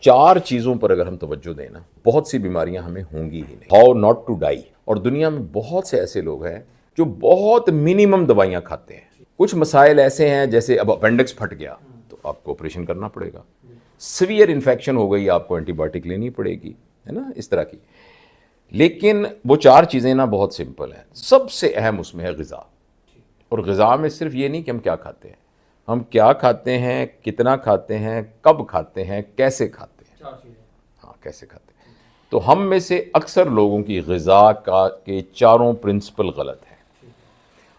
4 चीज़ों पर अगर हम तवज्जो दें ना, बहुत सी बीमारियां हमें होंगी ही नहीं। How not to die. और दुनिया में बहुत से ऐसे लोग हैं जो बहुत मिनिमम दवाइयां खाते हैं। कुछ मसाइल ऐसे हैं, जैसे अब अपेंडिक्स फट गया तो आपको ऑपरेशन करना पड़ेगा, सीवियर इन्फेक्शन हो गई आपको एंटीबायोटिक लेनी पड़ेगी, है ना, इस तरह की। लेकिन वो 4 चीज़ें ना बहुत सिंपल हैं। सबसे अहम उसमें है ग़िज़ा। और ग़िज़ा में सिर्फ ये नहीं कि हम क्या खाते हैं, हम क्या खाते हैं, कितना खाते हैं, कब खाते हैं, कैसे खाते हैं। हाँ, कैसे खाते हैं। तो हम में से अक्सर लोगों की ग़िज़ा का के चारों प्रिंसिपल गलत हैं।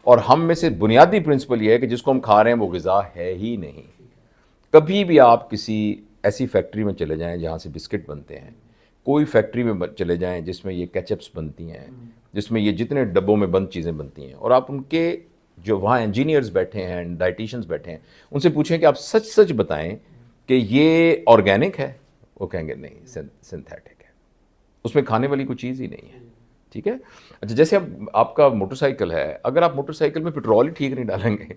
और हम में से बुनियादी प्रिंसिपल ये है कि जिसको हम खा रहे हैं वो ग़िज़ा है ही नहीं। कभी भी आप किसी ऐसी फैक्ट्री में चले जाएं जहाँ से बिस्किट बनते हैं, कोई फैक्ट्री में चले जाएं जिसमें ये केचप्स बनती हैं, जिसमें ये जितने डब्बों में बंद चीज़ें बनती हैं, और आप उनके जो वहाँ इंजीनियर्स बैठे हैं, डाइटिशियंस बैठे हैं, उनसे पूछें कि आप सच सच बताएं कि ये ऑर्गेनिक है, वो कहेंगे नहीं, सिंथेटिक है, उसमें खाने वाली कोई चीज़ ही नहीं है। ठीक है। अच्छा, जैसे अब आपका मोटरसाइकिल है, अगर आप मोटरसाइकिल में पेट्रोल ही ठीक नहीं डालेंगे,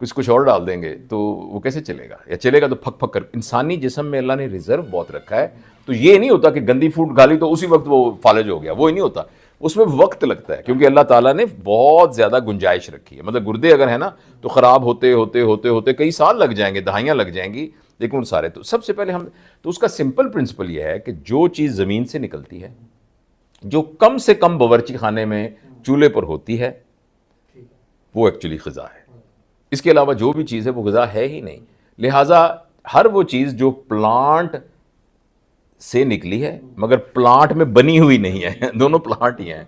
कुछ और डाल देंगे, तो वो कैसे चलेगा? या चलेगा तो फक फक कर। इंसानी जिस्म में अल्लाह ने रिजर्व बहुत रखा है, तो ये नहीं होता कि गंदी फूड खा ली तो उसी वक्त वो फालज हो गया, वो ही नहीं होता। उसमें वक्त लगता है, क्योंकि अल्लाह ताला ने बहुत ज़्यादा गुंजाइश रखी है। मतलब गुर्दे अगर है ना, तो ख़राब होते होते होते होते कई साल लग जाएंगे, दहाइयाँ लग जाएंगी, लेकिन उन सारे तो सबसे पहले हम तो उसका सिंपल प्रिंसिपल यह है कि जो चीज़ ज़मीन से निकलती है, जो कम से कम बावर्ची खाने में चूल्हे पर होती है, वो एक्चुअली ग़िज़ा है। इसके अलावा जो भी चीज़ है वो ग़िज़ा है ही नहीं। लिहाजा हर वो चीज़ जो प्लांट से निकली है मगर प्लांट में बनी हुई नहीं है, दोनों प्लांट ही हैं,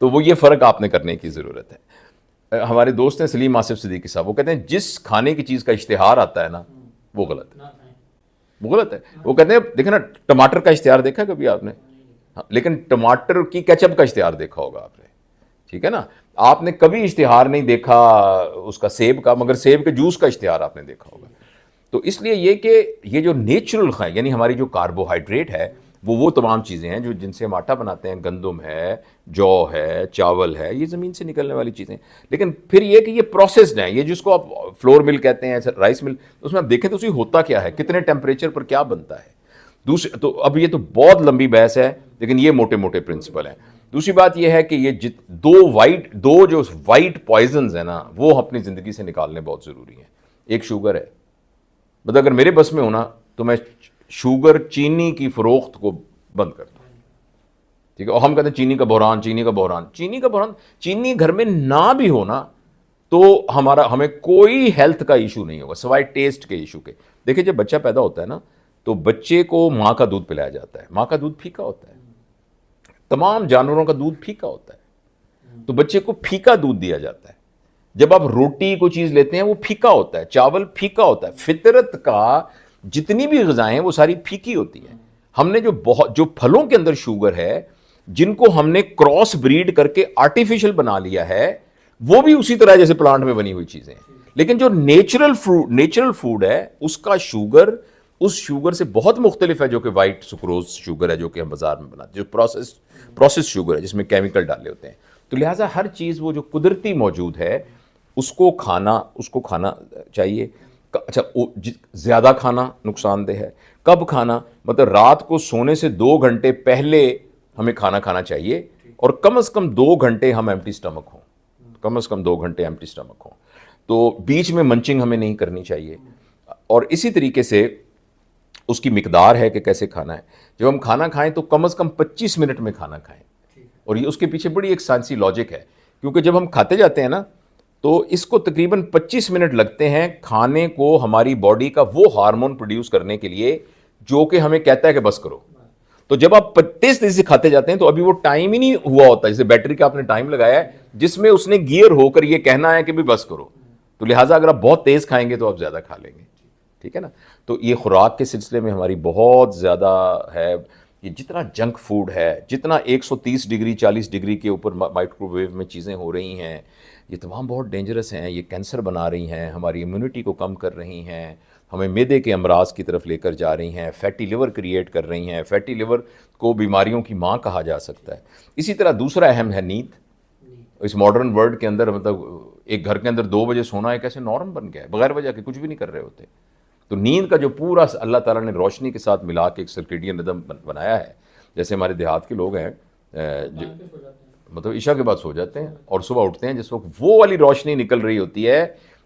तो वो ये फ़र्क आपने करने की ज़रूरत है। हमारे दोस्त हैं सलीम आसिफ सिद्दीकी साहब, वो कहते हैं जिस खाने की चीज़ का इश्तिहार आता है ना, वो गलत है, वो गलत है। वो कहते हैं देखे ना, टमाटर का इश्तिहार देखा कभी आपने? हाँ, लेकिन टमाटर की केचप का इश्तिहार देखा होगा आपने, ठीक है ना। आपने कभी इश्तिहार नहीं देखा उसका सेब का, मगर सेब के जूस का इश्तिहार आपने देखा होगा। तो इसलिए ये कि ये जो नेचुरल है, यानी हमारी जो कार्बोहाइड्रेट है, वो तमाम चीज़ें हैं जो जिनसे हम आटा बनाते हैं, गंदम है, जौ है, चावल है, ये ज़मीन से निकलने वाली चीज़ें। लेकिन फिर ये कि ये प्रोसेस्ड हैं, ये जिसको आप फ्लोर मिल कहते हैं, राइस मिल, उसमें आप देखें तो उसमें होता क्या है, कितने टेम्परेचर पर क्या बनता है। दूसरे तो अब ये तो बहुत लंबी बहस है, लेकिन ये मोटे मोटे प्रिंसिपल हैं। दूसरी बात ये है कि ये दो जो वाइट पॉइजन्स हैं ना, वो अपनी ज़िंदगी से निकालने बहुत ज़रूरी हैं। एक शुगर है, मतलब अगर मेरे बस में हो ना तो मैं शुगर, चीनी की फ़रोख्त को बंद कर दूँ, ठीक है। और हम कहते हैं चीनी का बहरान, चीनी का बहरान, चीनी का बहरान, चीनी घर में ना भी हो ना तो हमें कोई हेल्थ का इशू नहीं होगा सिवाय टेस्ट के इशू के। देखिए, जब बच्चा पैदा होता है ना, तो बच्चे को माँ का दूध पिलाया जाता है, माँ का दूध फीका होता है, तमाम जानवरों का दूध फीका होता है, तो बच्चे को फीका दूध दिया जाता है। जब आप रोटी को चीज़ लेते हैं वो फीका होता है, चावल फीका होता है। फितरत का जितनी भी ग़िज़ाएं हैं वो सारी फीकी होती हैं। हमने जो फलों के अंदर शुगर है, जिनको हमने क्रॉस ब्रीड करके आर्टिफिशियल बना लिया है, वो भी उसी तरह जैसे प्लांट में बनी हुई चीज़ें हैं। लेकिन जो नेचुरल फूड है, उसका शुगर उस शुगर से बहुत मुख्तलिफ है, जो कि वाइट सुक्रोज शुगर है, जो कि हम बाजार में बनाते हैं, जो प्रोसेस शुगर है जिसमें केमिकल डाले होते हैं। तो लिहाजा हर चीज़ वो जो कुदरती मौजूद है उसको खाना चाहिए। अच्छा, ज़्यादा खाना नुकसानदेह है। कब खाना? मतलब रात को सोने से 2 घंटे पहले हमें खाना चाहिए, और कम से कम 2 घंटे हम एम्प्टी स्टमक हों, कम से कम 2 घंटे एम्प्टी स्टमक हों। तो बीच में मंचिंग हमें नहीं करनी चाहिए। और इसी तरीके से उसकी मिकदार है कि कैसे खाना है। जब हम खाना खाएं तो कम से कम 25 मिनट में खाना खाएं, और ये उसके पीछे बड़ी एक साइंसी लॉजिक है, क्योंकि जब हम खाते जाते हैं ना, तो इसको तकरीबन 25 मिनट लगते हैं खाने को हमारी बॉडी का वो हार्मोन प्रोड्यूस करने के लिए जो कि हमें कहता है कि बस करो। तो जब आप तेज से खाते जाते हैं तो अभी वो टाइम ही नहीं हुआ होता, जैसे बैटरी का आपने टाइम लगाया है जिसमें उसने गियर होकर ये कहना है कि भी बस करो। तो लिहाजा अगर आप बहुत तेज खाएंगे तो आप ज़्यादा खा लेंगे, ठीक है ना। तो ये खुराक के सिलसिले में हमारी बहुत ज़्यादा है। ये जितना जंक फूड है, जितना 130 डिग्री 40 डिग्री के ऊपर माइक्रोवेव में चीज़ें हो रही हैं, ये तमाम बहुत डेंजरस हैं। ये कैंसर बना रही हैं, हमारी इम्यूनिटी को कम कर रही हैं, हमें मैदे के अमराज की तरफ लेकर जा रही हैं, फैटी लिवर क्रिएट कर रही हैं। फैटी लिवर को बीमारियों की माँ कहा जा सकता है। इसी तरह दूसरा अहम है नींद। इस मॉडर्न वर्ल्ड के अंदर मतलब एक घर के अंदर 2 बजे सोना एक ऐसे नॉर्म बन गया है, बगैर वजह के कुछ भी नहीं कर रहे होते। तो नींद का जो पूरा अल्लाह ताला ने रोशनी के साथ मिला के एक सर्केडियन रिदम बनाया है, जैसे हमारे देहात के लोग हैं जो मतलब ईशा के बाद सो जाते हैं और सुबह उठते हैं, जिस वक्त वो वाली रोशनी निकल रही होती है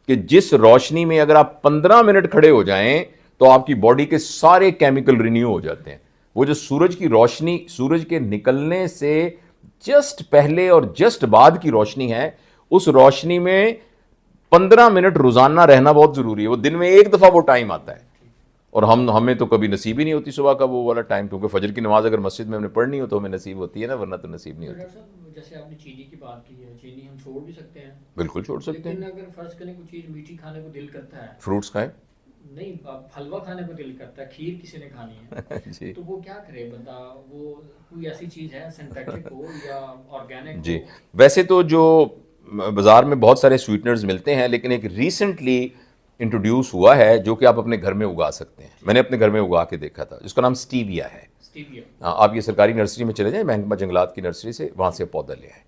कि जिस रोशनी में अगर आप 15 मिनट खड़े हो जाएं तो आपकी बॉडी के सारे केमिकल रिन्यू हो जाते हैं। वो जो सूरज की रोशनी, सूरज के निकलने से जस्ट पहले और जस्ट बाद की रोशनी है, उस रोशनी में 15 मिनट रोजाना रहना बहुत जरूरी है। वो दिन में एक दफा वो टाइम आता है और हमें तो कभी नसीब ही नहीं होती सुबह का वो वाला टाइम, क्योंकि फजर की नमाज अगर मस्जिद में हमने पढ़नी हो तो हमें नसीब होती है ना, वरना तो नसीब नहीं होती। जैसे आपने चीनी की बात की है, चीनी हम छोड़ भी सकते हैं? बिल्कुल छोड़ सकते हैं। लेकिन अगर फर्ज करें कोई चीज़ मीठी खाने को दिल करता है, फ्रूट्स खाएं। नहीं हलवा खाने को दिल करता है, खीर किसी ने खानी है जी तो वो क्या करे बंदा? वो कोई ऐसी चीज़ है सिंथेटिक हो या ऑर्गेनिक जी, हो? वैसे तो जो बाज़ार में बहुत सारे स्वीटनर्स मिलते हैं, लेकिन एक रिसेंटली इंट्रोड्यूस हुआ है जो कि आप अपने घर में उगा सकते हैं। मैंने अपने घर में उगा के देखा था, जिसका नाम स्टीविया है। स्टीविया? हाँ, आप ये सरकारी नर्सरी में चले जाएं, महकमा जंगलात की नर्सरी से, वहाँ से पौधा ले आए।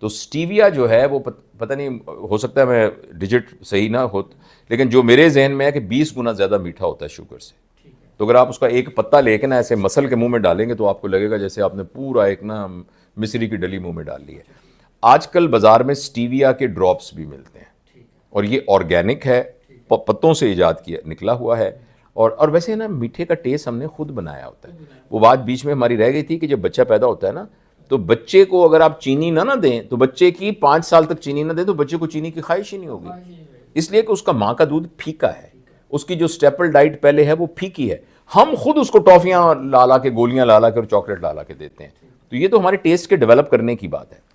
तो स्टीविया जो है वो पता नहीं, हो सकता है मैं डिजिट सही ना हो, लेकिन जो मेरे जहन में है कि 20 गुना ज़्यादा मीठा होता है शुगर से। तो अगर आप उसका एक पत्ता लेके ना ऐसे मसल के मुंह में डालेंगे तो आपको लगेगा जैसे आपने पूरा एक ना मिस्री की डली मुंह में डाल ली है। आजकल बाज़ार में स्टीविया के ड्रॉप्स भी मिलते हैं और ये ऑर्गेनिक है, पत्तों से ईजाद किया निकला हुआ है। और वैसे ना मीठे का टेस्ट हमने खुद बनाया होता है। वो बात बीच में हमारी रह गई थी कि जब बच्चा पैदा होता है ना, तो बच्चे को अगर आप चीनी ना दें, तो बच्चे की 5 साल तक चीनी ना दें तो बच्चे को चीनी की ख्वाहिश ही नहीं होगी, इसलिए कि उसका माँ का दूध फीका है, उसकी जो स्टेपल डाइट पहले है वो फीकी है। हम खुद उसको टॉफियाँ ला ला के, गोलियाँ ला ला के और चॉकलेट ला ला के देते हैं। तो ये तो हमारे टेस्ट के डेवलप करने की बात है।